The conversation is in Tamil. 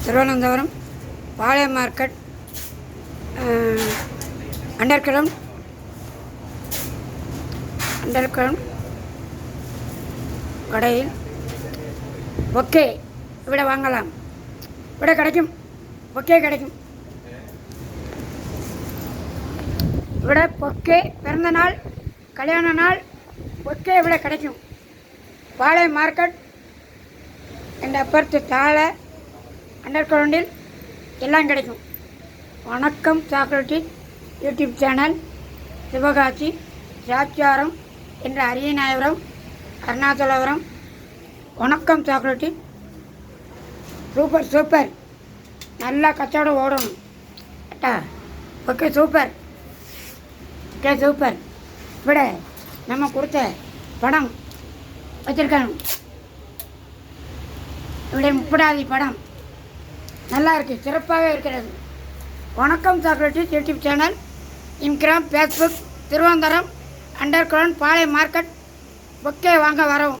திருவனந்தபுரம் பாளையம் மார்க்கெட் அண்டர் கடையில் பொக்கே ഇവിടെ வாங்கலாம். ഇവിടെ கிடைக்கும், பொக்கே கிடைக்கும். ഇവിടെ பொக்கே பிறந்த நாள், கல்யாண நாள் பொக்கே ഇവിടെ கிடைக்கும். பாளையம் மார்க்கெட் என்ற அப்பர்த்து தாழ அண்டர் கிரவுண்டில் எல்லாம் கிடைக்கும். வணக்கம் சாக்லேட்டி யூடியூப் சேனல் சிவகாசி சாச்சாரம் என்ற அரியநாயபுரம் அருணாச்சலபுரம். வணக்கம் சாக்லேட்டி. சூப்பர் நல்லா கச்சவடம் ஓடணும் அட்டா. Okay super. இப்படி நம்ம கொடுத்த படம் வச்சுருக்காங்க. இப்படி முப்படாதி படம் நல்லா இருக்குது, சிறப்பாகவே இருக்கிறது. வணக்கம் chocolaty YouTube channel, Instagram, Facebook, Thiruvananthapuram under ground Palayam market. Bouquet வாங்க வரவும்.